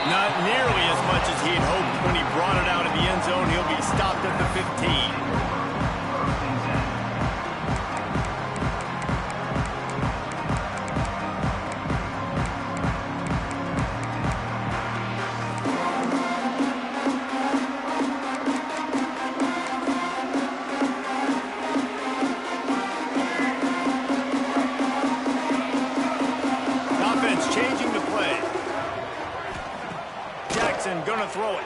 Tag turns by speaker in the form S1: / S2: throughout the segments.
S1: Not nearly as much as he had hoped when he brought it out of the end zone. He'll be stopped at the 15. Changing the play. Jackson gonna throw it.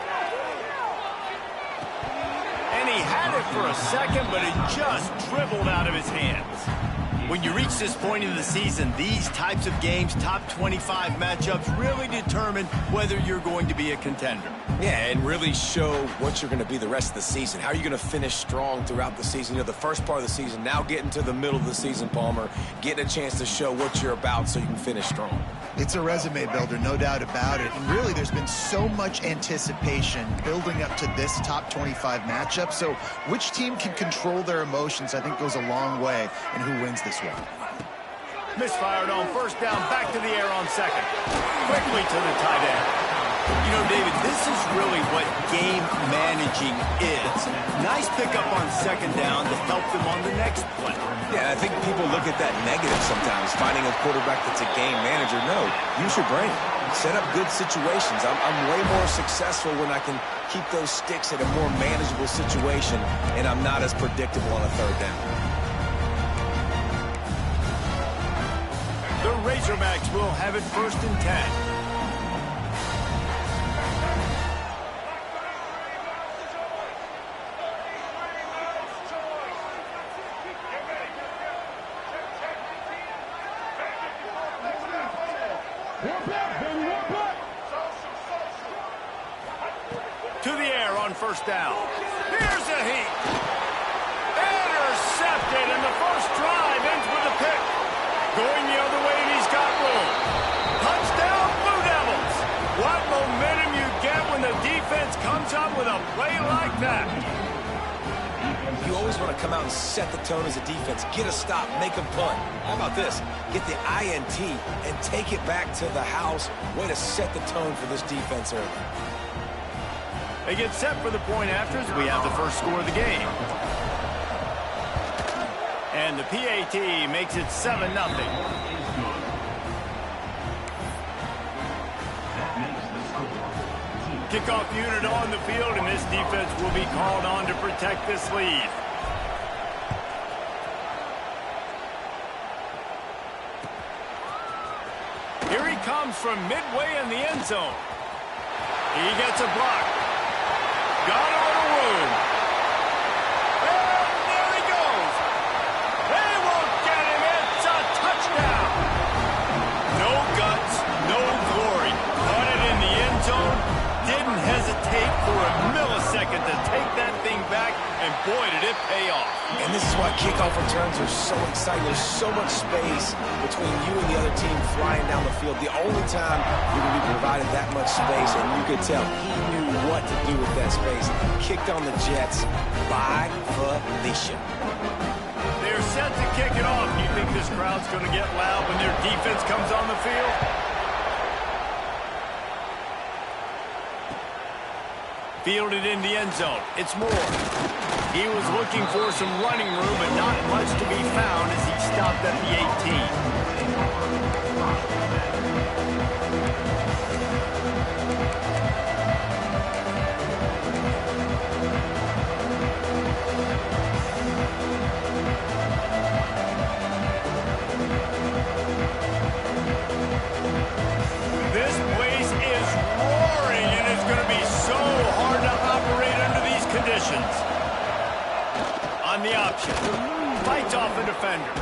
S1: And he had it for a second, but it just dribbled out of his hands. When you reach this point in the season, these types of games, top 25 matchups, really determine whether you're going to be a contender.
S2: Yeah, and really show what you're going to be the rest of the season. How are you going to finish strong throughout the season? You know, the first part of the season, now getting to the middle of the season, Palmer, getting a chance to show what you're about so you can finish strong.
S3: It's a resume builder, no doubt about it. And really, there's been so much anticipation building up to this top 25 matchup. So which team can control their emotions, I think, goes a long way in who wins this one.
S1: Misfired on first down, back to the air on second. Quickly to the tight end. You know, David, this is really what game managing is. Nice pickup on second down to help them on the next play.
S2: Yeah, I think people look at that negative sometimes, finding a quarterback that's a game manager. No, use your brain. Set up good situations. I'm way more successful when I can keep those sticks at a more manageable situation, and I'm not as predictable on a third down.
S1: The Razorbacks will have it 1st and 10. To the air on first down. Here's a heat. Intercepted, and the first drive ends with a pick. Going the other way, and he's got room. Touchdown, Blue Devils. What momentum you get when the defense comes up with a play like that.
S2: You always want to come out and set the tone as a defense. Get a stop, make them punt. How about this? Get the INT and take it back to the house. Way to set the tone for this defense early.
S1: They get set for the point afters. We have the first score of the game. And the PAT makes it 7-0. Kickoff unit on the field, and this defense will be called on to protect this lead. Here he comes from midway in the end zone. He gets a block. Got a little room. And there he goes. They won't get him. It's a touchdown. No guts, no glory. Caught it in the end zone. Didn't hesitate for a millisecond to take that thing back, and boy, did it pay off.
S2: And this is why kickoff returns are so exciting. There's so much space between you and the other team flying down the field. The only time you're going to be provided that much space, and you could tell he knew what to do with that space. Kicked on the Jets by Felicia.
S1: They're set to kick it off. Do you think this crowd's going to get loud when their defense comes on the field? Fielded in the end zone. It's Moore. He was looking for some running room, but not much to be found as he stopped at the 18. This place is roaring, and it's going to be so hard to operate under these conditions. On the option, fights off a defender.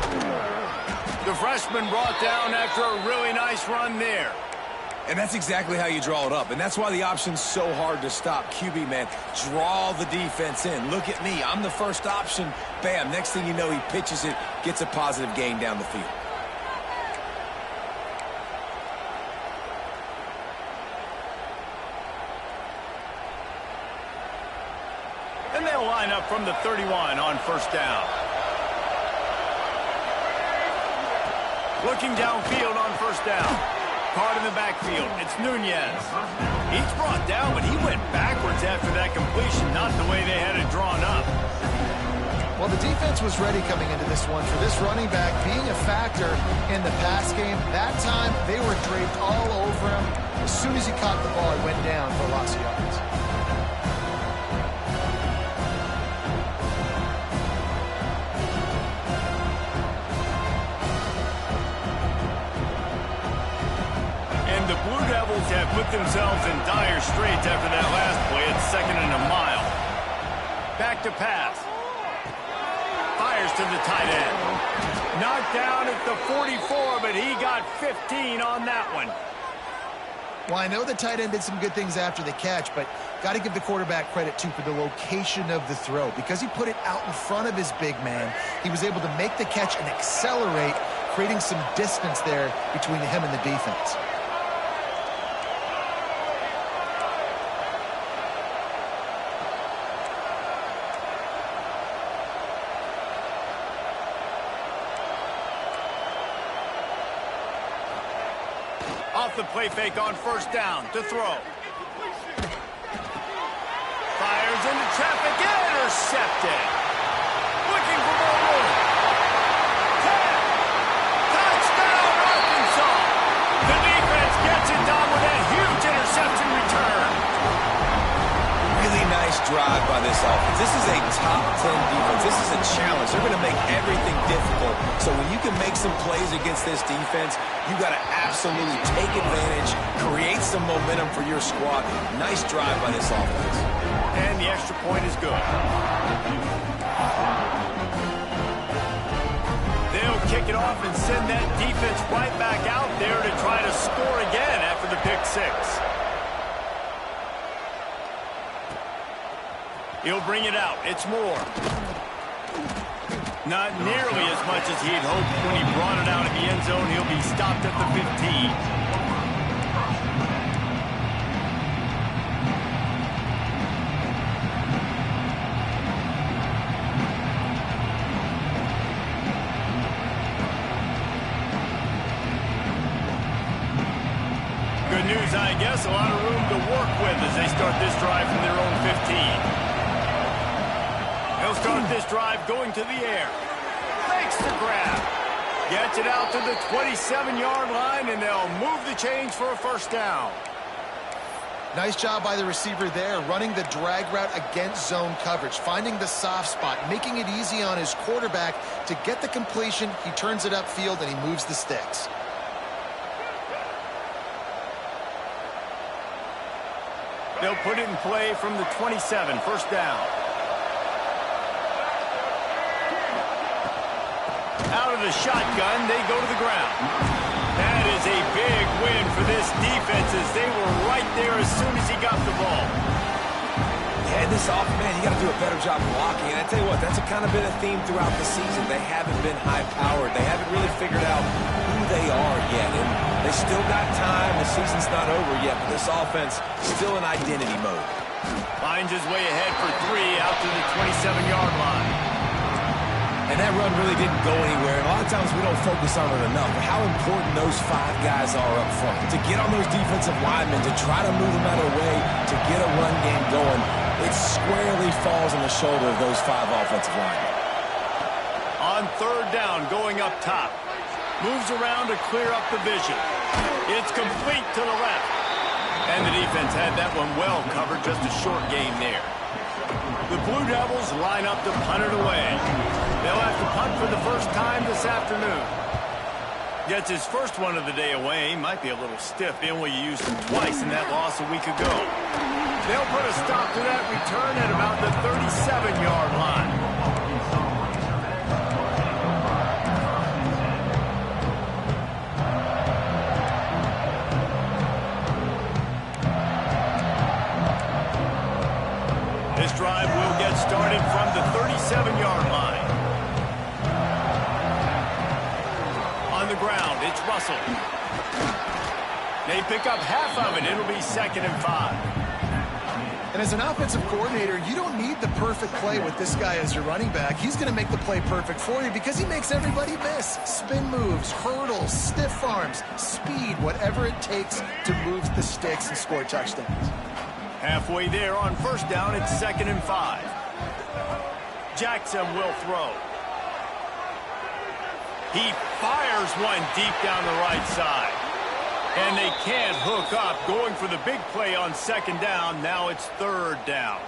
S1: The freshman brought down after a really nice run there.
S2: And that's exactly how you draw it up. And that's why the option's so hard to stop. QB, man, draw the defense in. Look at me. I'm the first option. Bam. Next thing you know, he pitches it, gets a positive gain down the field.
S1: And they'll line up from the 31 on first down. Looking downfield on first down. Caught in the backfield. It's Nunez. He's brought down, but he went backwards after that completion, not the way they had it drawn up.
S3: Well, the defense was ready coming into this one for this running back being a factor in the pass game. That time, they were draped all over him. As soon as he caught the ball, he went down for lots of yards.
S1: And the Blue Devils have put themselves in dire straits after that last play at 2nd and a mile. Back to pass. Fires to the tight end. Knocked down at the 44, but he got 15 on that one.
S3: Well, I know the tight end did some good things after the catch, but got to give the quarterback credit, too, for the location of the throw. Because he put it out in front of his big man, he was able to make the catch and accelerate, creating some distance there between him and the defense.
S1: Off the play fake on 1st down to throw. Fires into traffic, intercepted. Looking for more room. 10. Touchdown, Arkansas. The defense gets it done with that huge interception return.
S2: Really nice drive by this offense. This is a top 10 defense. This is a challenge. They're going to make everything difficult. So when you can make some plays against this defense, you got to absolutely take advantage, create some momentum for your squad. Nice drive by this offense.
S1: And the extra point is good. They'll kick it off and send that defense right back out there to try to score again after the pick 6. He'll bring it out. It's Moore. Not nearly as much as he'd hoped when he brought it out of the end zone. He'll be stopped at the 15. Good news, I guess. A lot of room to work with as they start this drive from their own 15. They'll start this drive going to the air. Makes the grab. Gets it out to the 27-yard line, and they'll move the chains for a 1st down.
S3: Nice job by the receiver there, running the drag route against zone coverage, finding the soft spot, making it easy on his quarterback to get the completion. He turns it upfield, and he moves the sticks.
S1: They'll put it in play from the 27, 1st down. Out of the shotgun, they go to the ground. That is a big win for this defense as they were right there as soon as he got the ball.
S2: Yeah, this offense, man, you got to do a better job blocking. And I tell you what, that's kind of been a theme throughout the season. They haven't been high-powered. They haven't really figured out who they are yet. And they still got time. The season's not over yet, but this offense still in identity mode.
S1: Finds his way ahead for 3 out to the 27-yard line.
S2: And that run really didn't go anywhere. And a lot of times we don't focus on it enough. But how important those 5 guys are up front. To get on those defensive linemen, to try to move them out of the way, to get a run game going, it squarely falls on the shoulder of those 5 offensive linemen.
S1: On 3rd down, going up top. Moves around to clear up the vision. It's complete to the left. And the defense had that one well covered. Just a short game there. The Blue Devils line up to punt it away. They'll have to punt for the first time this afternoon. Gets his first one of the day away. Might be a little stiff. They only used him twice in that loss a week ago. They'll put a stop to that return at about the 37-yard line. This drive will get started from the 37-yard line. On the ground, it's Russell. They pick up half of it. It'll be 2nd and 5.
S3: And as an offensive coordinator, you don't need the perfect play with this guy as your running back. He's going to make the play perfect for you because he makes everybody miss. Spin moves, hurdles, stiff arms, speed, whatever it takes to move the sticks and score touchdowns.
S1: Halfway there on first down, it's 2nd and 5. Jackson will throw. He fires one deep down the right side. And they can't hook up, going for the big play on 2nd down. Now it's 3rd down.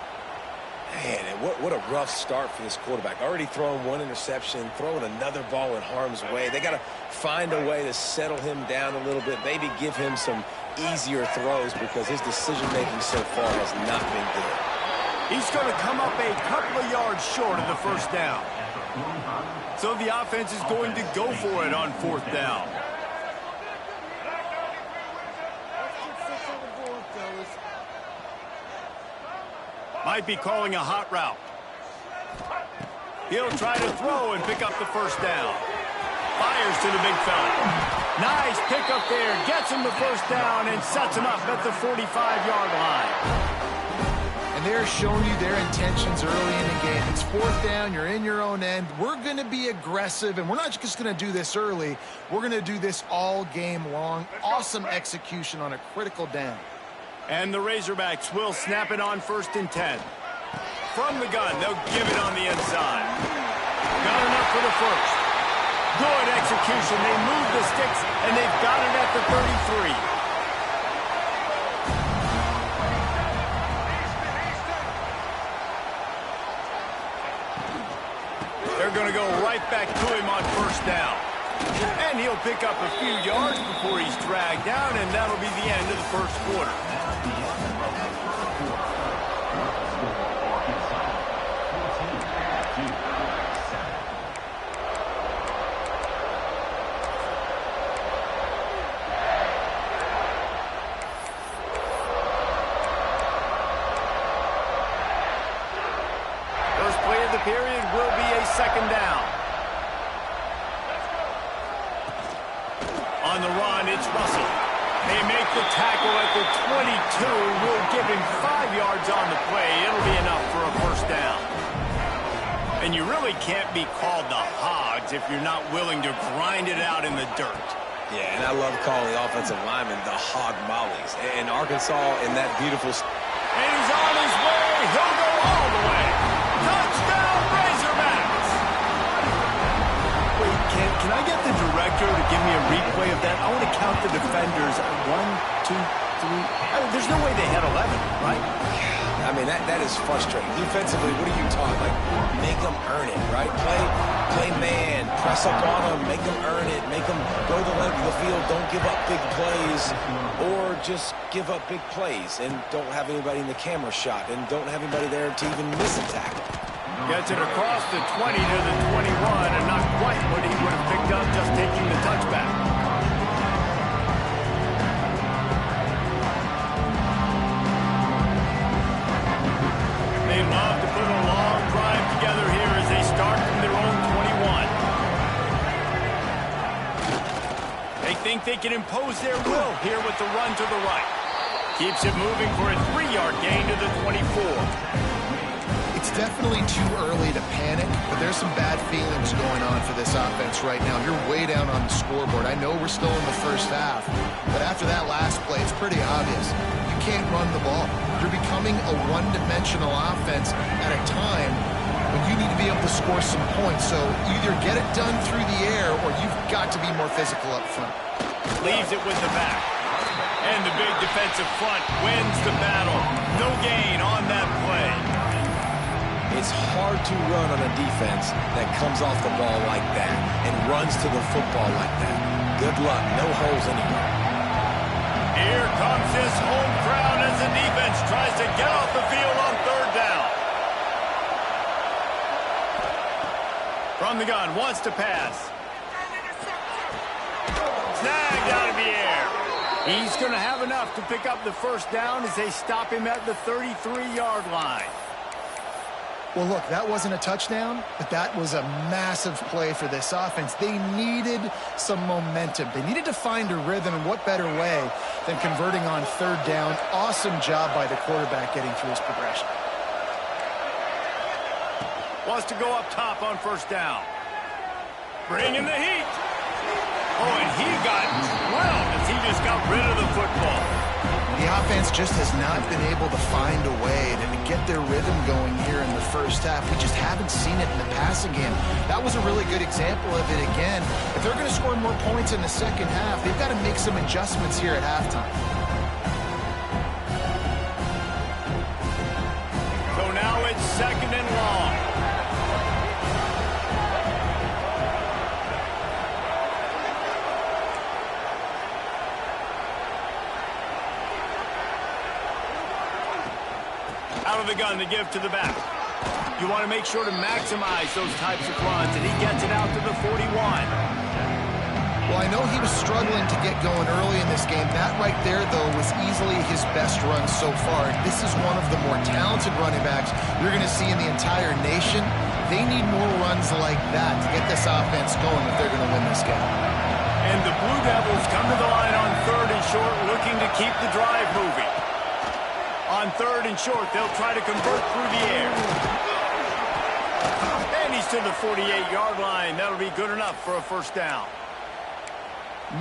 S2: Man, and what a rough start for this quarterback. Already throwing one interception, throwing another ball in harm's way. They got to find a way to settle him down a little bit, maybe give him some easier throws because his decision-making so far has not been good.
S1: He's going to come up a couple of yards short of the 1st down. So the offense is going to go for it on 4th down. Might be calling a hot route. He'll try to throw and pick up the 1st down. Fires to the big fella. Nice pickup there. Gets him the 1st down and sets him up at the 45-yard line.
S3: And they're showing you their intentions early in the game. It's 4th down. You're in your own end. We're going to be aggressive, and we're not just going to do this early. We're going to do this all game long. Awesome execution on a critical down.
S1: And the Razorbacks will snap it on 1st and 10. From the gun, they'll give it on the inside. Got enough for the 1st. Good execution. They move the sticks, and they've got it at the 33. They're going to go right back to him on 1st down. And he'll pick up a few yards before he's dragged down, and that'll be the end of the 1st quarter. First play of the period will be a 2nd down. On the run, it's Russell. They make the tackle at the 22. We'll give him 5 yards on the play. It'll be enough for a 1st down. And you really can't be called the Hogs if you're not willing to grind it out in the dirt.
S2: Yeah, and I love calling the offensive linemen the hog mollies. And Arkansas in that beautiful...
S1: And he's on his way. He'll go all the way. Touchdown, Razorbacks! Wait, can I get the director to give me a replay of that? I want to count the defenders. 1, 2, 3. There's no way they had 11, right?
S2: I mean, that is frustrating. Defensively, what are you taught? Like, make them earn it, right? Play man, press up on them, make them earn it, make them go the length of the field, don't give up big plays, or just give up big plays and don't have anybody in the camera shot and don't have anybody there to even miss a tackle.
S1: Gets it across the 20 to the 21, and not quite what he would have picked up just taking the touchback. They love to put a long drive together here as they start from their own 21. They think they can impose their will here with the run to the right. Keeps it moving for a 3-yard gain to the 24.
S3: It's definitely too early to panic, but there's some bad feelings going on for this offense right now. You're way down on the scoreboard. I know we're still in the 1st half, but after that last play, it's pretty obvious. You can't run the ball. You're becoming a one-dimensional offense at a time when you need to be able to score some points. So either get it done through the air or you've got to be more physical up front.
S1: Leaves it with the back. And the big defensive front wins the battle. No gain on that play.
S2: It's hard to run on a defense that comes off the ball like that and runs to the football like that. Good luck. No holes anywhere.
S1: Here comes this home crowd as the defense tries to get off the field on 3rd down. From the gun, wants to pass. Snagged out of the air. He's going to have enough to pick up the 1st down as they stop him at the 33-yard line.
S3: Well, look, that wasn't a touchdown, but that was a massive play for this offense. They needed some momentum. They needed to find a rhythm, and what better way than converting on third down. Awesome job by the quarterback getting through his progression.
S1: Wants to go up top on first down. Bringing the heat. Oh, and he got drilled as he just got rid of the football.
S3: The offense just has not been able to find a way to get their rhythm going here in the first half. We just haven't seen it in the passing game. That was a really good example of it again. If they're going to score more points in the second half, they've got to make some adjustments here at halftime.
S1: So now it's second and long. Out of the gun to give to the back. You want to make sure to maximize those types of runs, and he gets it out to the 41.
S3: Well, I know he was struggling to get going early in this game. That right there, though, was easily his best run so far. This is one of the more talented running backs you're going to see in the entire nation. They need more runs like that to get this offense going if they're going to win this game.
S1: And the Blue Devils come to the line on third and short, looking to keep the drive moving. On third and short, they'll try to convert through the air. And he's to the 48-yard line. That'll be good enough for a first down.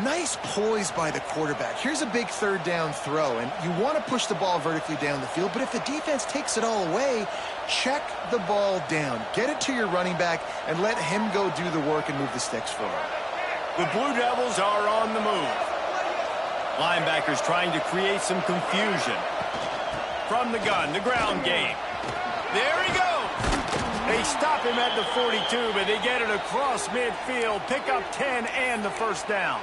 S3: Nice poise by the quarterback. Here's a big third down throw, and you want to push the ball vertically down the field, but if the defense takes it all away, check the ball down. Get it to your running back and let him go do the work and move the sticks forward.
S1: The Blue Devils are on the move. Linebackers trying to create some confusion. From the gun, the ground game. There he goes. They stop him at the 42, but they get it across midfield. Pick up 10 and the first down.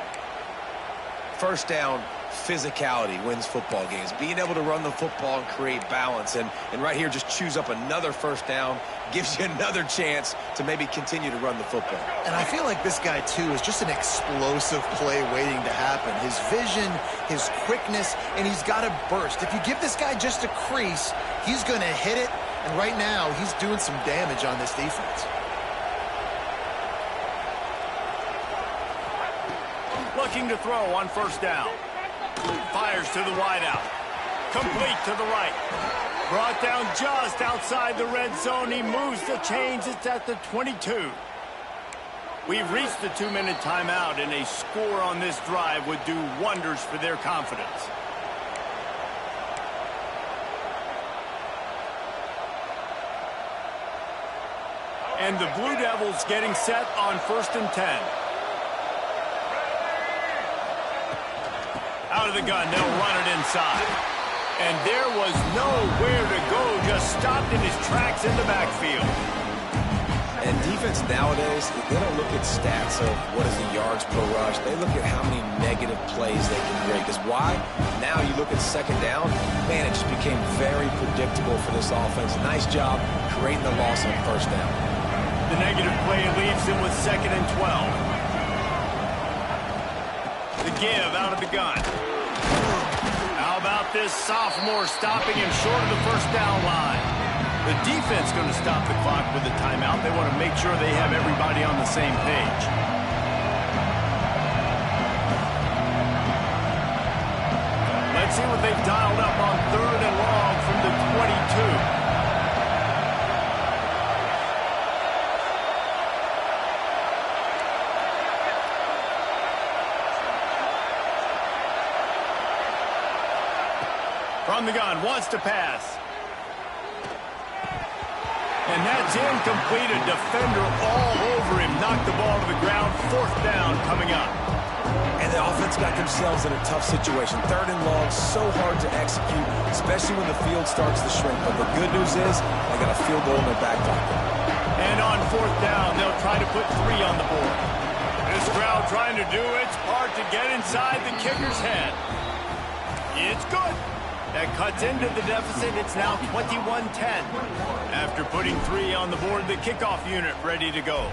S2: First down, physicality wins football games. Being able to run the football and create balance. And right here, just choose up another first down. Gives you another chance to maybe continue to run the football.
S3: And I feel like this guy, too, is just an explosive play waiting to happen. His vision, his quickness, and he's got a burst. If you give this guy just a crease, he's going to hit it. And right now, he's doing some damage on this defense.
S1: Looking to throw on first down. Fires to the wideout. Complete to the right. Brought down just outside the red zone. He moves the chains. It's at the 22. We've reached the 2-minute timeout, and a score on this drive would do wonders for their confidence. And the Blue Devils getting set on first and 10. Out of the gun, they'll run it inside. And there was nowhere to go, just stopped in his tracks in the backfield.
S2: And defense nowadays, they don't look at stats of what is the yards per rush. They look at how many negative plays they can create. Because why? Now you look at second down, man, it just became very predictable for this offense. Nice job creating the loss on first down.
S1: The negative play leaves him with second and 12. The give out of the gun. How about this sophomore stopping him short of the first down line? The defense going to stop the clock with a timeout. They want to make sure they have everybody on the same page. Let's see what they've dialed up on third and long from the 22. From the gun, wants to pass. And that's incomplete. A defender all over him. Knocked the ball to the ground. Fourth down coming up.
S2: And the offense got themselves in a tough situation. Third and long, so hard to execute, especially when the field starts to shrink. But the good news is they got a field goal in their back pocket.
S1: And on fourth down, they'll try to put 3 on the board. This crowd trying to do its part to get inside the kicker's head. It's good. That cuts into the deficit. It's now 21-10. After putting 3 on the board, the kickoff unit ready to go.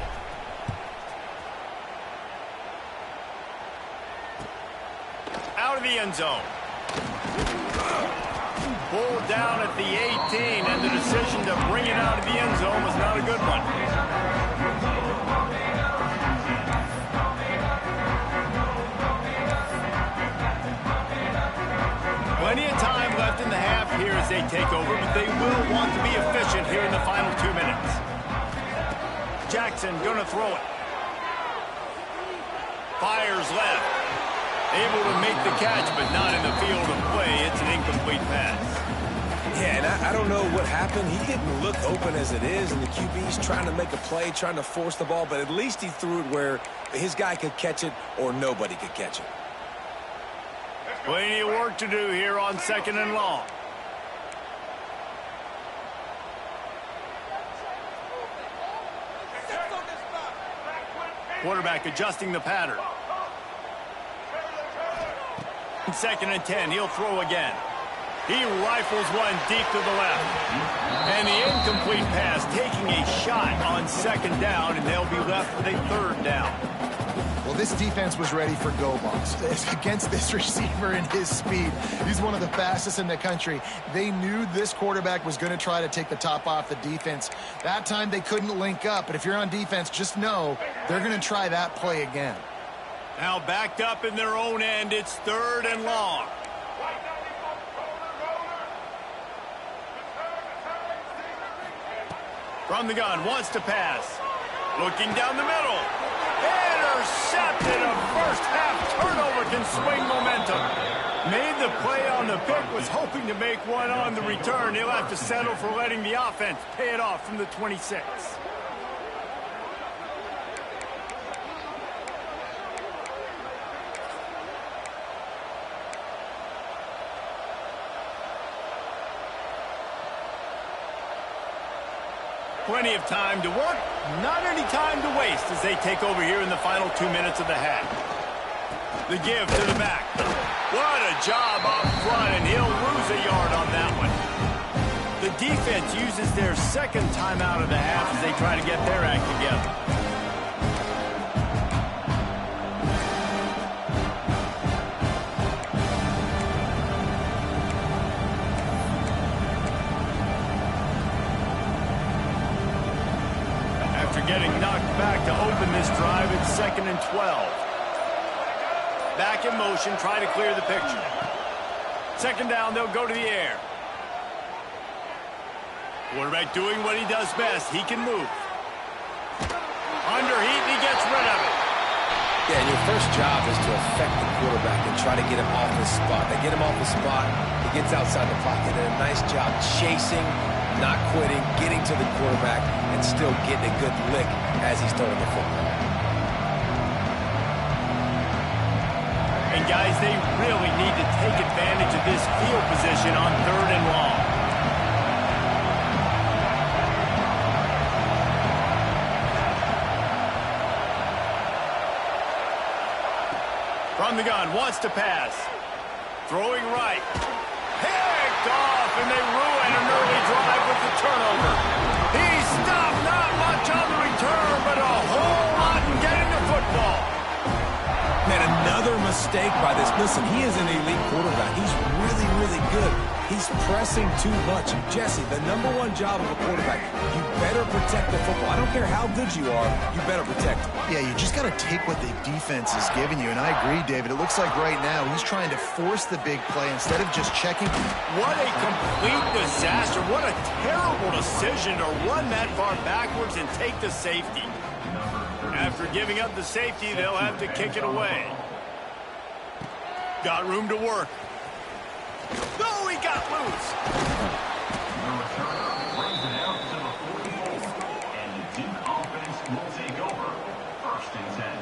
S1: Out of the end zone. Pulled down at the 18, and the decision to bring it out of the end zone was not a good one. Plenty of time left in the half here as they take over, but they will want to be efficient here in the final 2 minutes. Jackson going to throw it. Fires left. Able to make the catch, but not in the field of play. It's an incomplete pass.
S2: Yeah, and I don't know what happened. He didn't look open as it is, and the QB's trying to make a play, trying to force the ball, but at least he threw it where his guy could catch it or nobody could catch it.
S1: Plenty of work to do here on 2nd and long. Quarterback adjusting the pattern. 2nd and 10, he'll throw again. He rifles one deep to the left. And the incomplete pass taking a shot on 2nd down, and they'll be left with a 3rd down.
S3: Well, this defense was ready for go balls. Against this receiver and his speed, he's one of the fastest in the country. They knew this quarterback was going to try to take the top off the defense. That time they couldn't link up, but if you're on defense, just know they're going to try that play again.
S1: Now backed up in their own end, it's 3rd and long. From the gun, wants to pass. Looking down the middle. Intercepted. A first half turnover can swing momentum. Made the play on the pick, was hoping to make one on the return. He'll have to settle for letting the offense pay it off from the 26. Plenty of time to work, not any time to waste as they take over here in the final 2 minutes of the half. The give to the back. What a job up front, and he'll lose a yard on that one. The defense uses their 2nd timeout of the half as they try to get their act together. Getting knocked back to open this drive. It's 2nd and 12. Back in motion, try to clear the picture. 2nd down, they'll go to the air. Quarterback doing what he does best. He can move. Under heat, he gets rid of it.
S2: Yeah, and your first job is to affect the quarterback and try to get him off his spot. They get him off his spot, he gets outside the pocket, and a nice job chasing, not quitting, getting to the quarterback, and still getting a good lick as he's throwing the football.
S1: And guys, they really need to take advantage of this field position on 3rd and long. From the gun, wants to pass. Throwing right. Picked off, and they ruin an early drive with the turnover. He stopped, not much on the return, but a whole lot in getting the football.
S2: Man, another mistake by this. Listen, he is an elite quarterback. He's really, really good. He's pressing too much. Jesse, the #1 job of a quarterback, you better protect the football. I don't care how good you are, you better protect it.
S3: Yeah, you just got to take what the defense is giving you, and I agree, David. It looks like right now he's trying to force the big play instead of just checking.
S1: What a complete disaster. What a terrible decision to run that far backwards and take the safety. After giving up the safety, they'll have to kick it away. Got room to work. No, he got loose.
S4: The returner brings it out to the 40, and the Duke offense will take over. 1st and 10.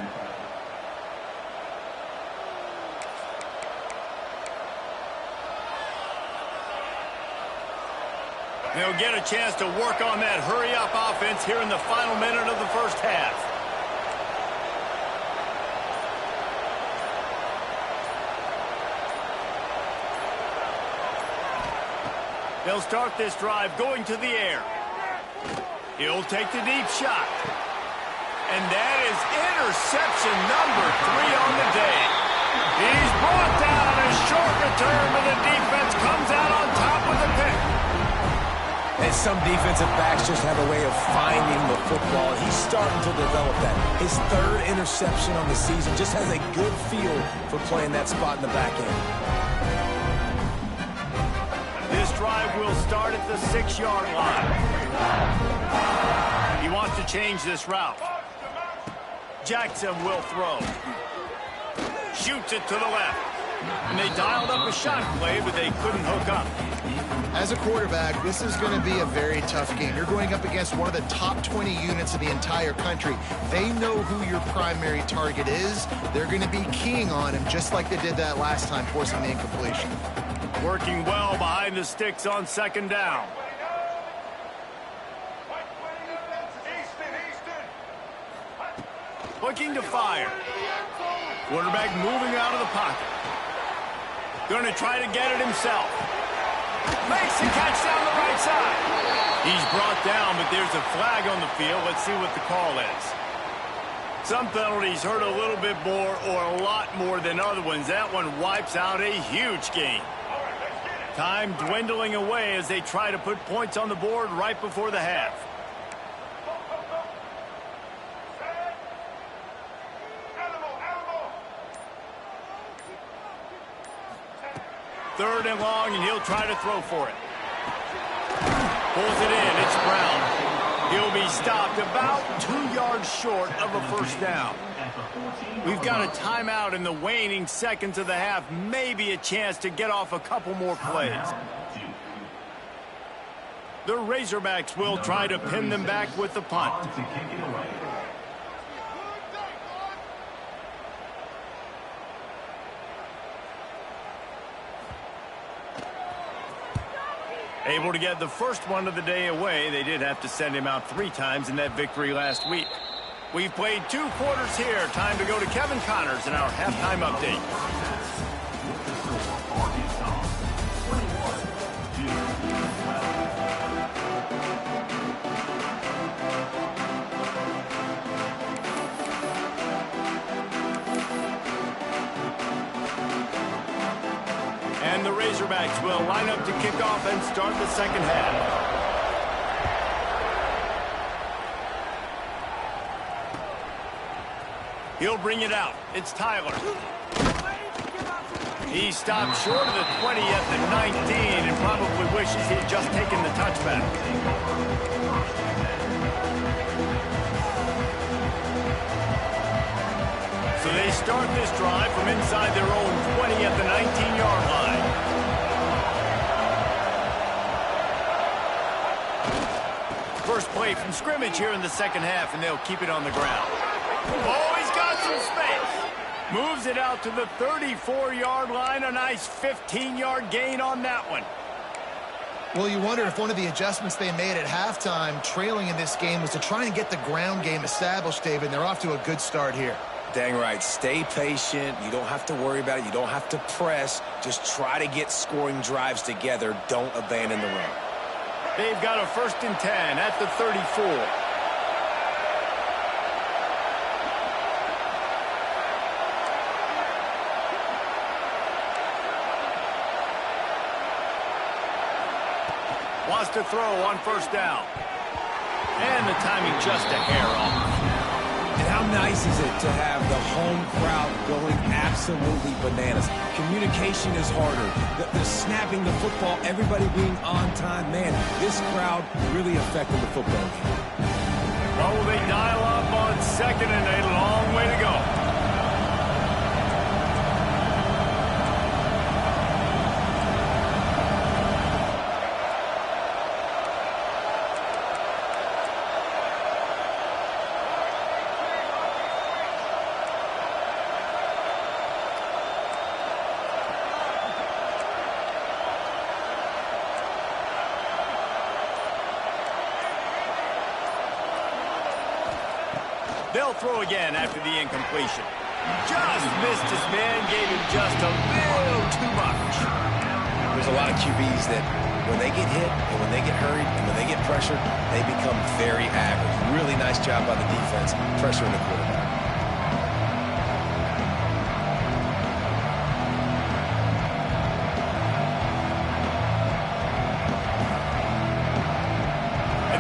S1: They'll get a chance to work on that hurry-up offense here in the final minute of the first half. They'll start this drive going to the air. He'll take the deep shot. And that is interception number 3 on the day. He's brought down a short return, but the defense comes out on top with
S2: And some defensive backs just have a way of finding the football. He's starting to develop that. His third interception on the season, just has a good feel for playing that spot in the back end.
S1: This drive will start at the 6-yard line. He wants to change this route. Jackson will throw. Shoots it to the left. And they dialed up a shot play, but they couldn't hook up.
S3: As a quarterback, this is going to be a very tough game. You're going up against one of the top 20 units of the entire country. They know who your primary target is. They're going to be keying on him, just like they did that last time, forcing the incompletion.
S1: Working well behind the sticks on second down. Looking to fire. Quarterback moving out of the pocket. Going to try to get it himself. Makes the catch down the right side. He's brought down, but there's a flag on the field. Let's see what the call is. Some penalties hurt a little bit more or a lot more than other ones. That one wipes out a huge gain. Time dwindling away as they try to put points on the board right before the half. Third and long, and he'll try to throw for it. Pulls it in. It's Brown. He'll be stopped about 2 yards short of a first down. We've got a timeout in the waning seconds of the half. Maybe a chance to get off a couple more plays. The Razorbacks will try to pin them back with the punt. Able to get the first one of the day away. They did have to send him out 3 times in that victory last week. We've played 2 quarters here. Time to go to Kevin Connors in our halftime update. And the Razorbacks will line up to kick off and start the second half. He'll bring it out. It's Tyler. He stopped short of the 20 at the 19 and probably wishes he had just taken the touchback. So they start this drive from inside their own 20 at the 19-yard line. First play from scrimmage here in the second half, and they'll keep it on the ground. Oh, he's got some space. Moves it out to the 34-yard line. A nice 15-yard gain on that one.
S3: Well, you wonder if one of the adjustments they made at halftime, trailing in this game, was to try and get the ground game established, David. And they're off to a good start here.
S2: Dang right. Stay patient. You don't have to worry about it. You don't have to press. Just try to get scoring drives together. Don't abandon the run.
S1: They've got a 1st and 10 at the 34. Wants to throw on 1st down. And the timing just a hair off.
S2: And how nice is it to have the home crowd going absolutely bananas? Communication is harder. The snapping the football, everybody being on time. Man, this crowd really affected the football game.
S1: Oh, they dial up on 2nd and a long way to go. They'll throw again after the incompletion. Just missed his man, gave him just a little too much.
S2: There's a lot of QBs that when they get hit and when they get hurried and when they get pressured, they become very average. Really nice job by the defense, pressuring the quarterback.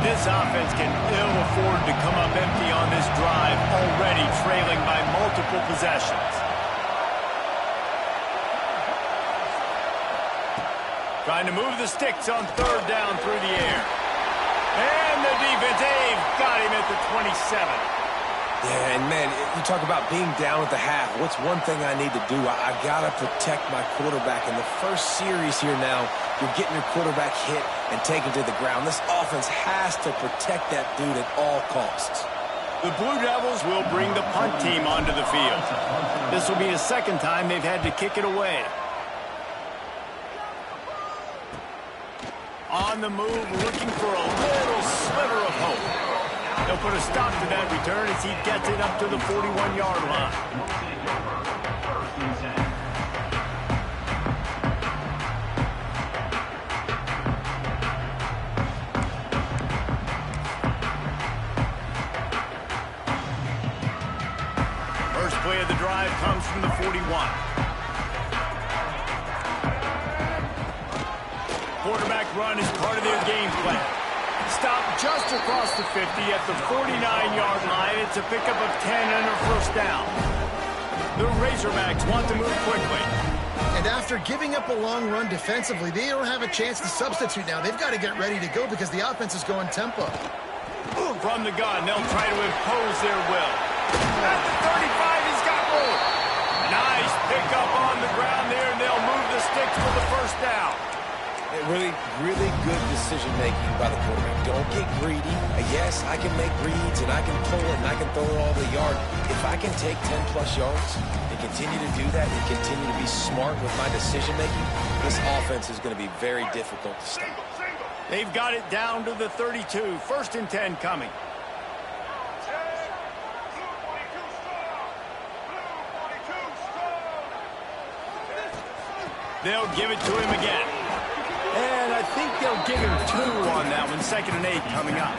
S1: This offense can ill afford to come up empty on this drive, already trailing by multiple possessions. Trying to move the sticks on third down through the air. And the defense, they've got him at the 27.
S2: Yeah, and man, you talk about being down at the half. What's one thing I need to do? I got to protect my quarterback. In the first series here now, you're getting your quarterback hit and taken to the ground. This offense has to protect that dude at all costs.
S1: The Blue Devils will bring the punt team onto the field. This will be the second time they've had to kick it away. On the move, looking for a little sliver of hope. They'll put a stop to that return as he gets it up to the 41-yard line. First play of the drive comes from the 41. Quarterback run is part of their game plan. Stop just across the 50 at the 49-yard line. It's a pickup of 10 and a first down. The Razorbacks want to move quickly.
S5: And after giving up a long run defensively, they don't have a chance to substitute now. They've got to get ready to go because the offense is going tempo.
S1: From the gun, they'll try to impose their will. At the 35, he's got room. Nice pickup on the ground there, and they'll move the sticks for the first down.
S2: Really, really good decision-making by the quarterback. Don't get greedy. Yes, I can make reads, and I can pull it, and I can throw it all the yard. If I can take 10-plus yards and continue to do that and continue to be smart with my decision-making, this offense is going to be very difficult to stop.
S1: They've got it down to the 32. First and 10 coming. They'll give it to him again. And I think they'll give him 2 on that one. Second and 8 coming up.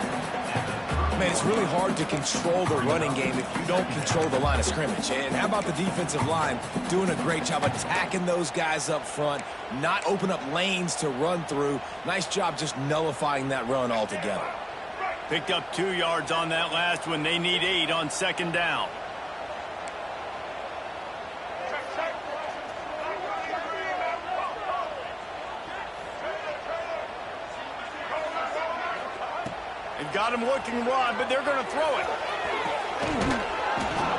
S2: Man, it's really hard to control the running game if you don't control the line of scrimmage. And how about the defensive line doing a great job attacking those guys up front, not open up lanes to run through. Nice job just nullifying that run altogether.
S1: Picked up 2 yards on that last one. They need 8 on second down. They've got him looking wide, but they're going to throw it.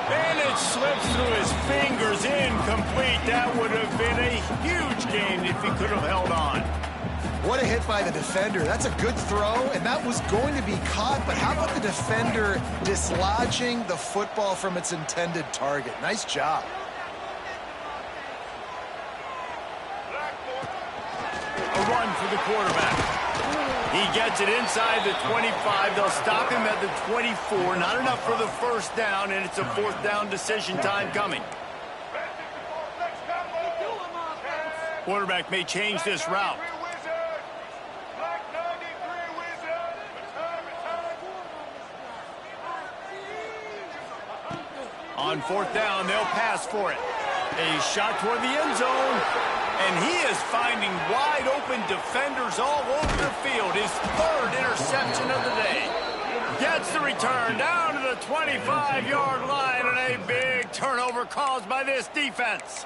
S1: And it slips through his fingers, incomplete. That would have been a huge gain if he could have held on.
S5: What a hit by the defender. That's a good throw, and that was going to be caught, but how about the defender dislodging the football from its intended target? Nice job.
S1: A run for the quarterback. He gets it inside the 25. They'll stop him at the 24. Not enough for the first down, and it's a fourth down decision time coming. Quarterback may change this route. On fourth down, they'll pass for it. A shot toward the end zone. And he is finding wide-open defenders all over the field. His third interception of the day. Gets the return down to the 25-yard line, and a big turnover caused by this defense.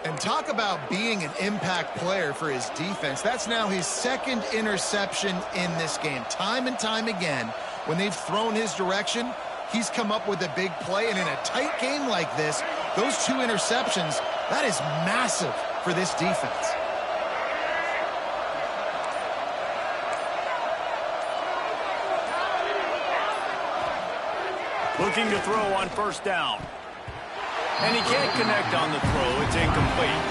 S5: And talk about being an impact player for his defense. That's now his second interception in this game. Time and time again, when they've thrown his direction, he's come up with a big play. And in a tight game like this, those 2 interceptions, that is massive for this defense.
S1: Looking to throw on first down. And he can't connect on the throw. It's incomplete.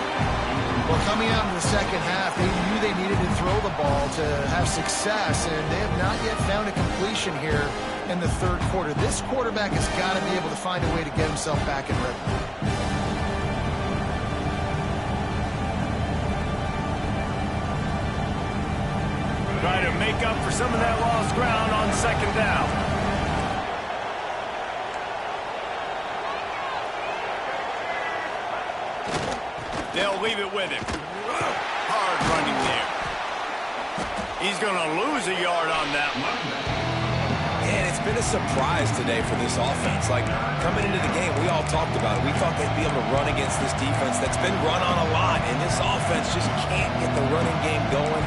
S5: Well, coming out in the second half, they knew they needed to throw the ball to have success, and they have not yet found a completion here in the third quarter. This quarterback has got to be able to find a way to get himself back in rhythm.
S1: Try to make up for some of that lost ground on second down. They'll leave it with him. Hard running there. He's going to lose a yard on that one.
S2: And it's been a surprise today for this offense. Like, coming into the game, we all talked about it. We thought they'd be able to run against this defense that's been run on a lot, and this offense just can't get the running game going.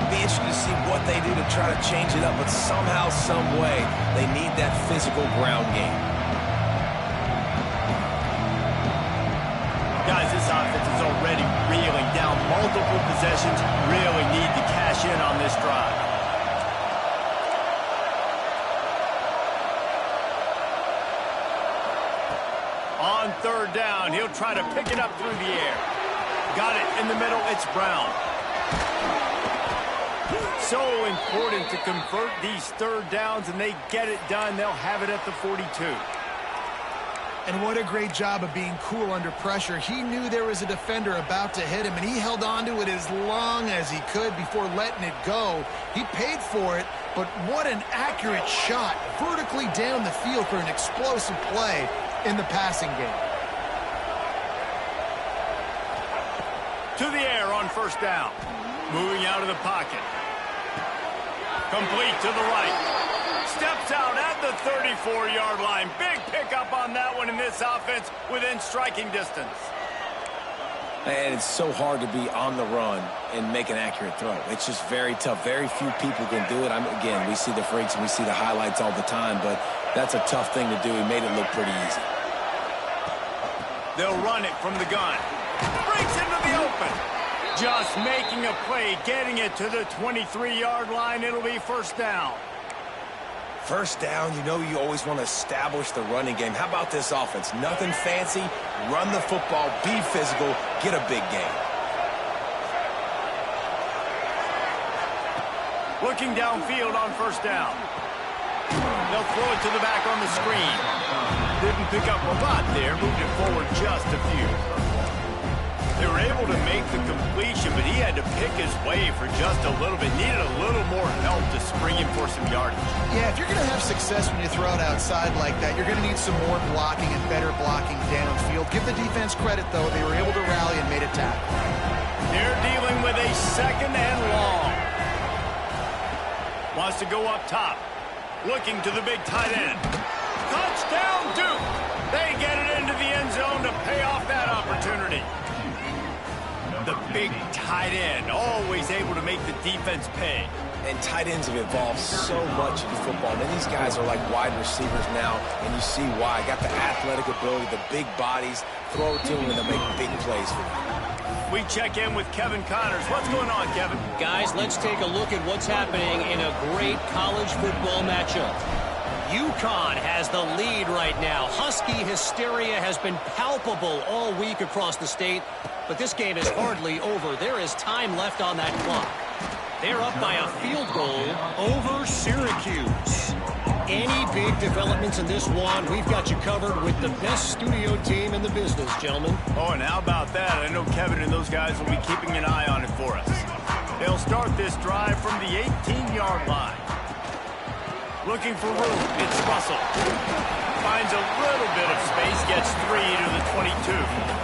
S2: Be interested to see what they do to try to change it up, but somehow, some way, they need that physical ground game.
S1: Guys, this offense is already reeling down multiple possessions. Really need to cash in on this drive. On third down, he'll try to pick it up through the air. Got it in the middle. It's Brown. So important to convert these third downs, and they get it done. They'll have it at the 42.
S5: And what a great job of being cool under pressure. He knew there was a defender about to hit him, and he held on to it as long as he could before letting it go. He paid for it, but what an accurate shot vertically down the field for an explosive play in the passing game.
S1: To the air on first down. Moving out of the pocket. Complete to the right. Steps out at the 34-yard line. Big pickup on that one in this offense within striking distance.
S2: And it's so hard to be on the run and make an accurate throw. It's just very tough. Very few people can do it. Again, we see the freaks and we see the highlights all the time, but that's a tough thing to do. He made it look pretty easy.
S1: They'll run it from the gun. Breaks into the open. Just making a play, getting it to the 23-yard line. It'll be first down.
S2: First down, you know you always want to establish the running game. How about this offense? Nothing fancy. Run the football, be physical, get a big gain.
S1: Looking downfield on first down. They'll throw it to the back on the screen. Didn't pick up a lot there, moved it forward just a few. They were able to make the completion, but he had to pick his way for just a little bit. Needed a little more help to spring him for some yardage.
S5: Yeah, if you're going to have success when you throw it outside like that, you're going to need some more blocking and better blocking downfield. Give the defense credit, though. They were able to rally and made a tackle.
S1: They're dealing with a second and long. Wants to go up top. Looking to the big tight end. Touchdown, Duke! They get it into the end zone to pay off that opportunity. The big tight end, always able to make the defense pay.
S2: And tight ends have evolved so much in football. And these guys are like wide receivers now, and you see why. Got the athletic ability, the big bodies, throw it to them, and they'll make big plays for them.
S1: We check in with Kevin Connors. What's going on, Kevin?
S6: Guys, let's take a look at what's happening in a great college football matchup. UConn has the lead right now. Husky hysteria has been palpable all week across the state, but this game is hardly over. There is time left on that clock. They're up by a field goal over Syracuse. Any big developments in this one, we've got you covered with the best studio team in the business, gentlemen.
S1: Oh, and how about that? I know Kevin and those guys will be keeping an eye on it for us. They'll start this drive from the 18-yard line. Looking for room. It's Russell. Finds a little bit of space, gets 3 to the 22.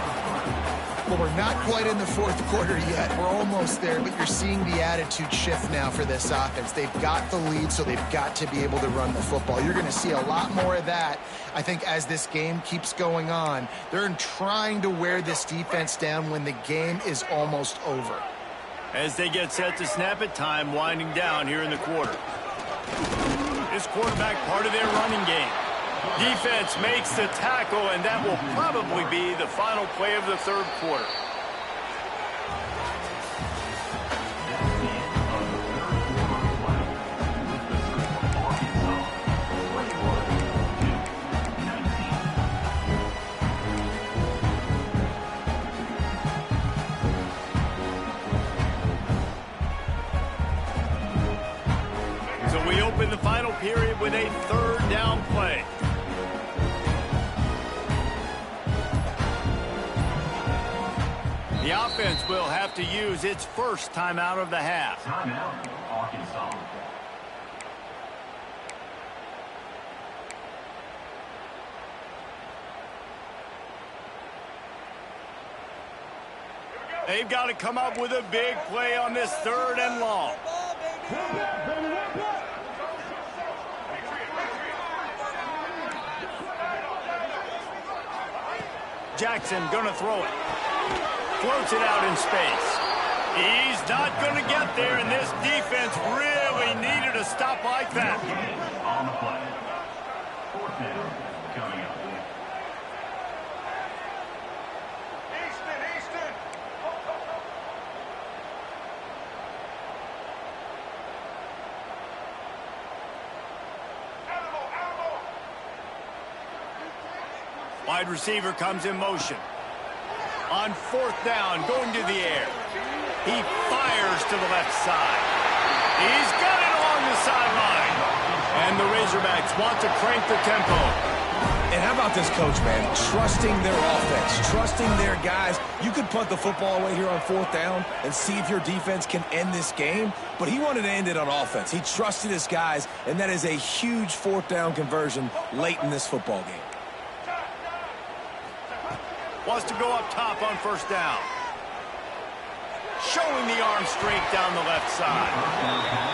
S5: Well, we're not quite in the fourth quarter yet. We're almost there, but you're seeing the attitude shift now for this offense. They've got the lead, so they've got to be able to run the football. You're going to see a lot more of that, I think, as this game keeps going on. They're trying to wear this defense down when the game is almost over.
S1: As they get set to snap it, time winding down here in the quarter. This quarterback part of their running game. Defense makes the tackle, and that will probably be the final play of the third quarter. So we open the final period with a third down play. The offense will have to use its first timeout of the half.
S4: Timeout, Arkansas.
S1: They've got to come up with a big play on this third and long. Jackson gonna throw it. Floats it out in space. He's not gonna get there, and this defense really needed a stop like that.
S4: On the play. Fourth down coming up.
S1: Wide receiver comes in motion. On fourth down, going to the air. He fires to the left side. He's got it along the sideline. And the Razorbacks want to crank the tempo.
S2: And how about this coach, man? Trusting their offense, trusting their guys. You could punt the football away here on fourth down and see if your defense can end this game, but he wanted to end it on offense. He trusted his guys, and that is a huge fourth down conversion late in this football game.
S1: Wants to go up top on first down. Showing the arm strength down the left side.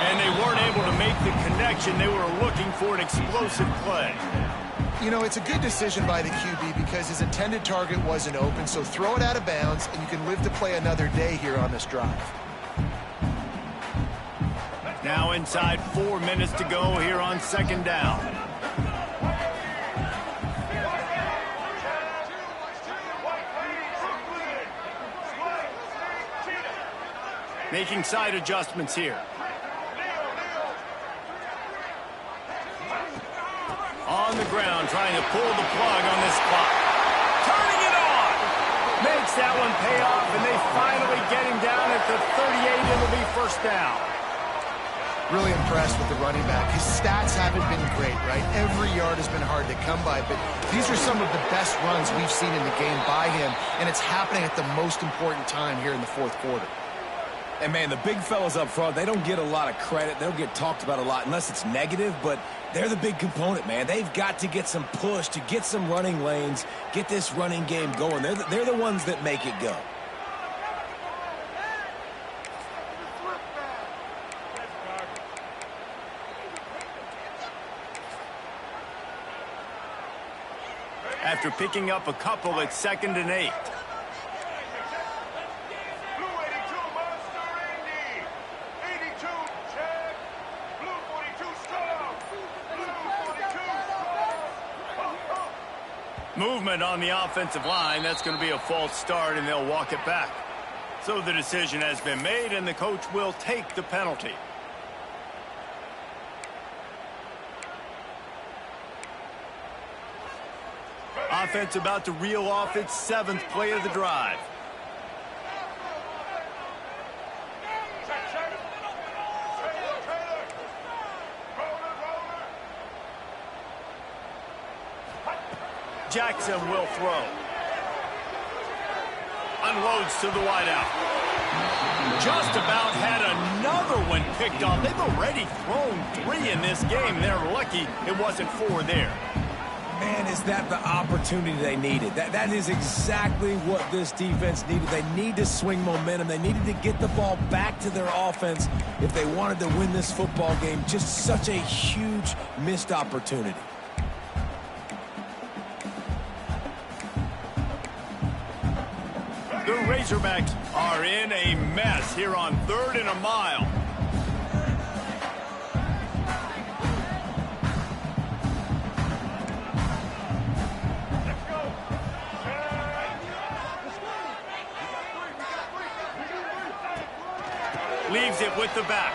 S1: And they weren't able to make the connection. They were looking for an explosive play.
S5: You know, it's a good decision by the QB because his intended target wasn't open, so throw it out of bounds, and you can live to play another day here on this drive.
S1: Now inside 4 minutes to go here on second down. Making side adjustments here. On the ground, trying to pull the plug on this clock. Turning it on! Makes that one pay off, and they finally get him down at the 38. It'll be first down.
S5: Really impressed with the running back. His stats haven't been great, right? Every yard has been hard to come by, but these are some of the best runs we've seen in the game by him, and it's happening at the most important time here in the fourth quarter.
S2: And, man, the big fellas up front, they don't get a lot of credit. They don't get talked about a lot unless it's negative, but they're the big component, man. They've got to get some push, to get some running lanes, get this running game going. They're the ones that make it go.
S1: After picking up a couple, it's 2nd and 8. Movement on the offensive line. That's going to be a false start, and they'll walk it back. So the decision has been made, and the coach will take the penalty. Offense about to reel off its 7th play of the drive. Jackson will throw. Unloads to the wideout. Just about had another one picked off. They've already thrown 3 in this game. They're lucky it wasn't 4 there.
S2: Man, is that the opportunity they needed? That is exactly what this defense needed. They need to swing momentum. They needed to get the ball back to their offense if they wanted to win this football game. Just such a huge missed opportunity.
S1: The Razorbacks are in a mess here on 3rd and a mile. Leaves it with the back.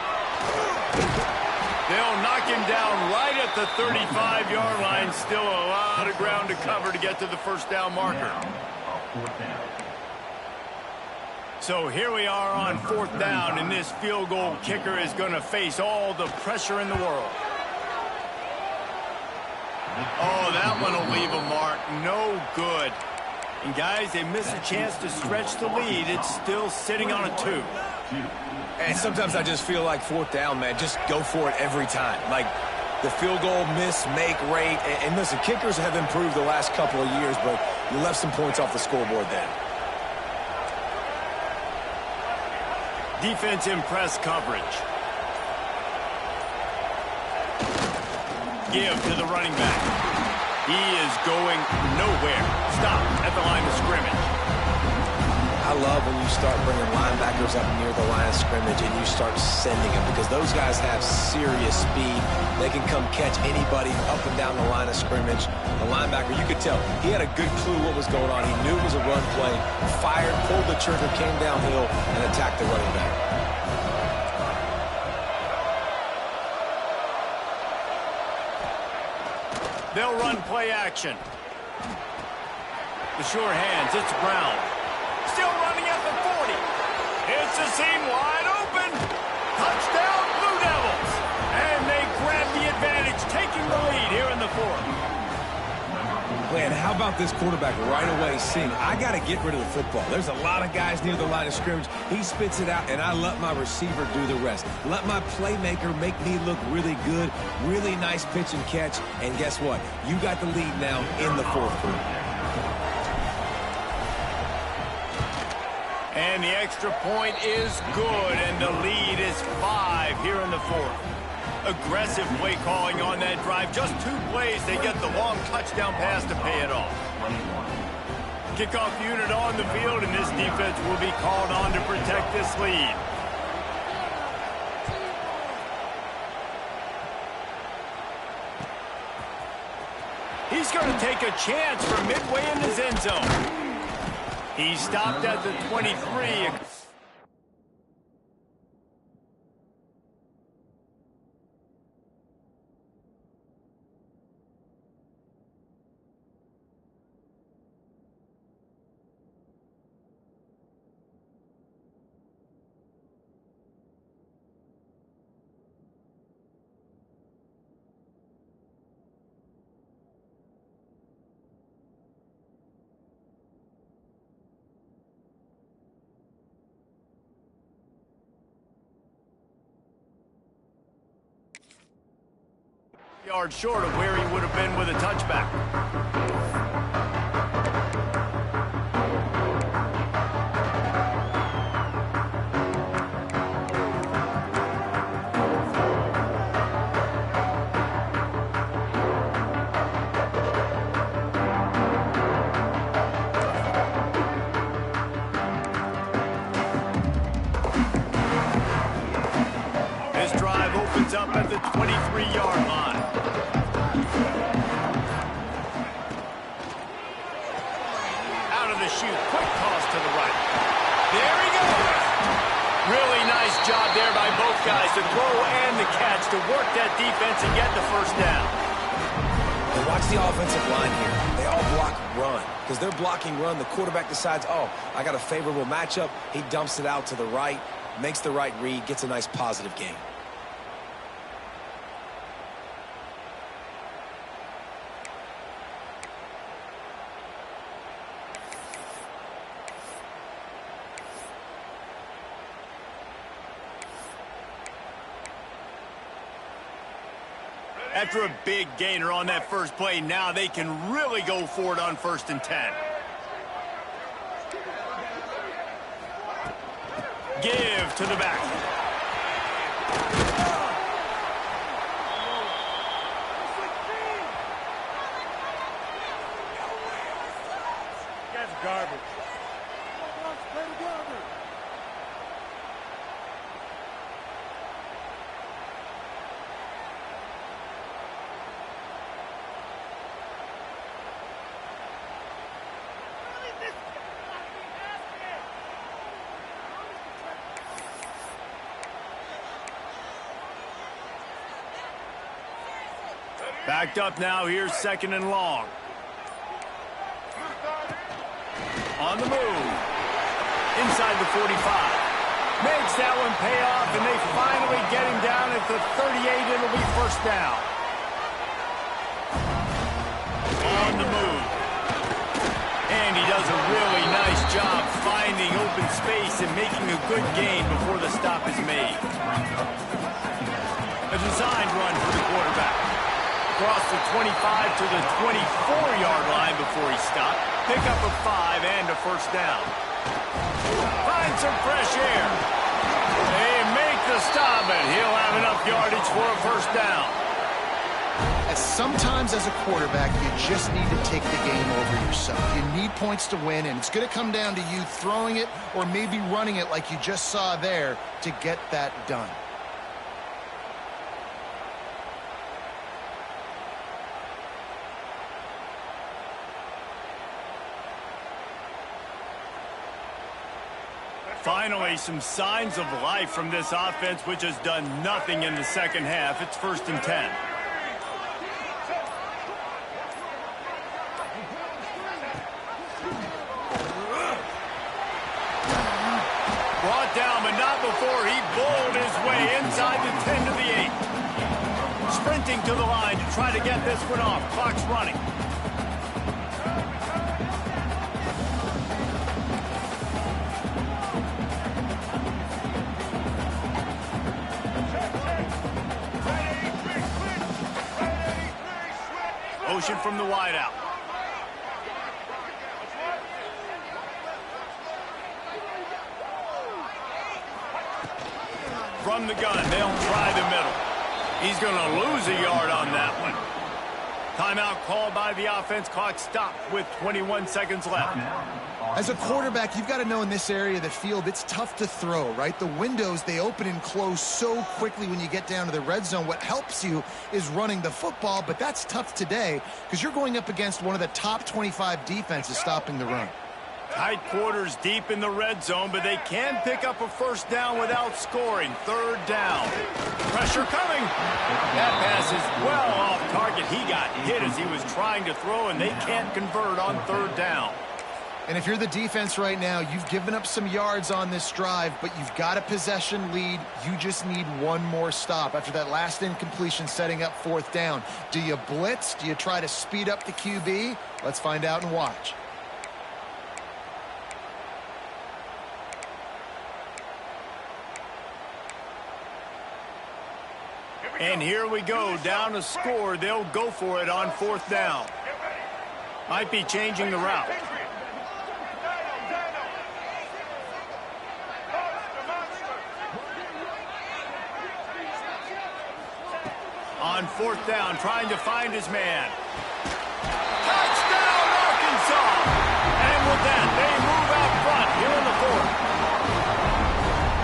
S1: They'll knock him down right at the 35-yard line. Still a lot of ground to cover to get to the first down marker.
S4: Fourth down.
S1: So here we are on 4th down, and this field goal kicker is going to face all the pressure in the world. Oh, that one will leave a mark. No good. And, guys, they miss a chance to stretch the lead. It's still sitting on a 2.
S2: And sometimes I just feel like 4th down, man, just go for it every time. Like the field goal miss, make rate. And listen, kickers have improved the last couple of years, but you left some points off the scoreboard there.
S1: Defense in press coverage. give to the running back. He is going nowhere. Stop at the line of scrimmage.
S2: I love when you start bringing linebackers up near the line of scrimmage and you start sending them, because those guys have serious speed. They can come catch anybody up and down the line of scrimmage. The linebacker, you could tell, he had a good clue what was going on. He knew it was a run play, fired, pulled the trigger, came downhill, and attacked the running back.
S1: They'll run play action. The sure hands, it's Brown. Still running at the 40. It's a seam wide open. Touchdown, Blue Devils. And they grab the advantage, taking the lead here in the fourth.
S2: Man, how about this quarterback right away seeing, I got to get rid of the football. There's a lot of guys near the line of scrimmage. He spits it out, and I let my receiver do the rest. Let my playmaker make me look really good. Really nice pitch and catch. And guess what? You got the lead now in the fourth quarter.
S1: And the extra point is good, and the lead is 5 here in the fourth. Aggressive play calling on that drive. Just 2 plays, they get the long touchdown pass to pay it off. Kickoff unit on the field, and this defense will be called on to protect this lead. He's going to take a chance from midway in his end zone. He stopped at the 23. Yards short of where he would have been with a touchback. This drive opens up at the 23-yard line. Shoot, quick toss to the right. There he goes. Really nice job there by both guys, the throw and the catch, to work that defense and get the first down.
S2: And watch the offensive line here. They all block run. Because they're blocking run, the quarterback decides, oh, I got a favorable matchup. He dumps it out to the right, makes the right read, gets a nice positive gain.
S1: After a big gainer on that first play, now they can really go for it on 1st and 10. Give to the back. That's garbage. Backed up now, here's 2nd and long. On the move. Inside the 45. Makes that one pay off, and they finally get him down at the 38. It'll be 1st down. On the move. And he does a really nice job finding open space and making a good gain before the stop is made. A designed run for the quarterback. Across the 25 to the 24-yard line before he stopped. Pick up a 5 and a 1st down. Find some fresh air. They make the stop, and he'll have enough yardage for a 1st down.
S5: As sometimes as a quarterback, you just need to take the game over yourself. You need points to win, and it's going to come down to you throwing it or maybe running it like you just saw there to get that done.
S1: Finally, some signs of life from this offense, which has done nothing in the second half. It's 1st and 10. Brought down, but not before he bowled his way inside the 10 to the 8. Sprinting to the line to try to get this one off. Clock's running. Motion from the wideout. From the gun, they'll try the middle. He's going to lose a yard on that one. Timeout called by the offense. Clock stopped with 21 seconds left.
S5: As a quarterback, you've got to know in this area of the field, it's tough to throw, right? The windows, they open and close so quickly when you get down to the red zone. What helps you is running the football, but that's tough today because you're going up against one of the top 25 defenses stopping the run.
S1: Tight quarters deep in the red zone, but they can pick up a first down without scoring. 3rd down. Pressure coming. That pass is well off target. He got hit as he was trying to throw, and they can't convert on 3rd down.
S5: And if you're the defense right now, you've given up some yards on this drive, but you've got a possession lead. You just need one more stop. After that last incompletion setting up 4th down, do you blitz? Do you try to speed up the QB? Let's find out and watch.
S1: And here we go, down a score. They'll go for it on 4th down. Might be changing the route. On 4th down, trying to find his man. Touchdown, Arkansas! And with that, they move out front here in the 4th.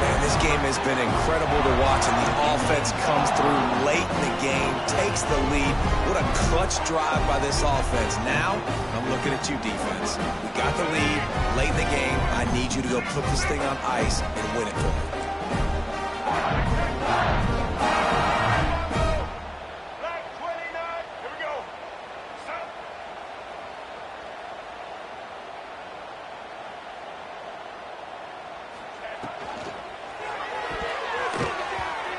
S2: Man, this game has been incredible to watch, and the offense comes through late in the game, takes the lead. What a clutch drive by this offense. Now, I'm looking at you, defense. We got the lead late in the game. I need you to go put this thing on ice and win it for me.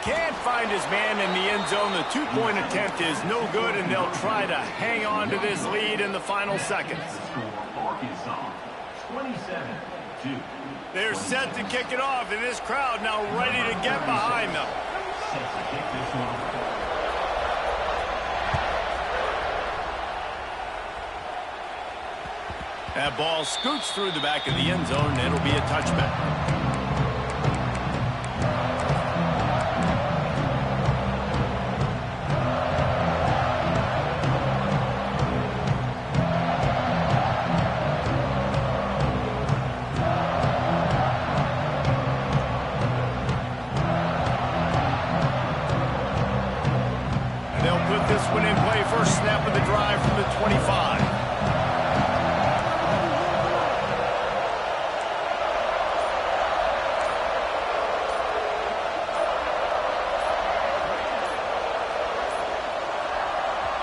S1: Can't find his man in the end zone. The 2-point attempt is no good, and they'll try to hang on to this lead in the final seconds.
S4: Arkansas, 27-2.
S1: They're set to kick it off, and this crowd now ready to get behind them.
S4: Set to kick this one off.
S1: That ball scoots through the back of the end zone, and it'll be a touchback. First snap of the drive from the 25.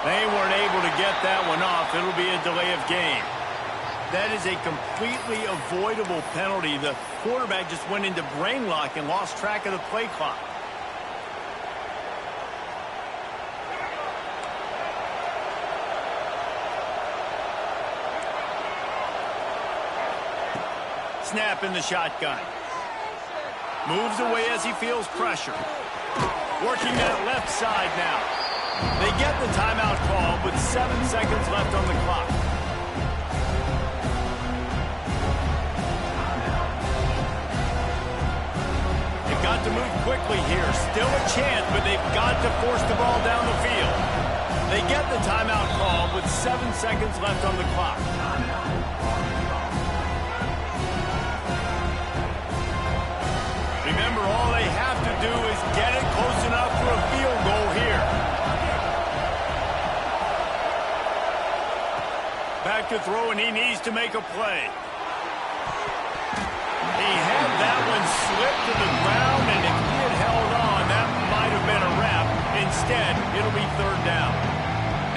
S1: They weren't able to get that one off. It'll be a delay of game. That is a completely avoidable penalty. The quarterback just went into brain lock and lost track of the play clock. Snap in the shotgun. Moves away as he feels pressure. Working that left side now. They get the timeout call with 7 seconds left on the clock. They've got to move quickly here. Still a chance, but they've got to force the ball down the field. They get the timeout called with 7 seconds left on the clock. Remember, all they have to do is get it close enough for a field goal here. Back to throw, and he needs to make a play. He had that one slip to the ground, and if he had held on, that might have been a wrap. Instead, it'll be third down.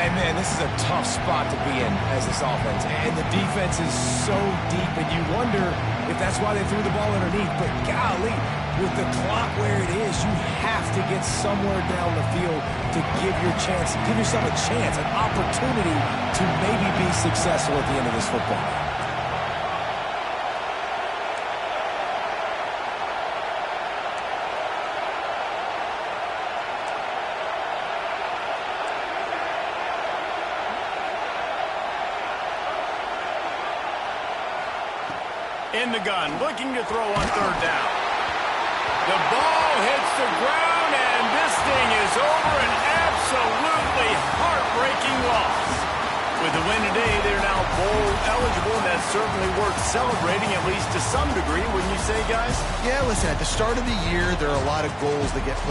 S2: And, man, this is a tough spot to be in as this offense. And the defense is so deep, and you wonder if that's why they threw the ball underneath. But, golly, with the clock where it is, you have to get somewhere down the field to give yourself a chance, an opportunity to maybe be successful at the end of this football game.
S1: In the gun, looking to throw on third down. The ball hits the ground, and this thing is over. An absolutely heartbreaking loss. With the win today, they're now bowl eligible, and that's certainly worth celebrating, at least to some degree, wouldn't you say, guys?
S5: Yeah, listen, at the start of the year, there are a lot of goals that get put up.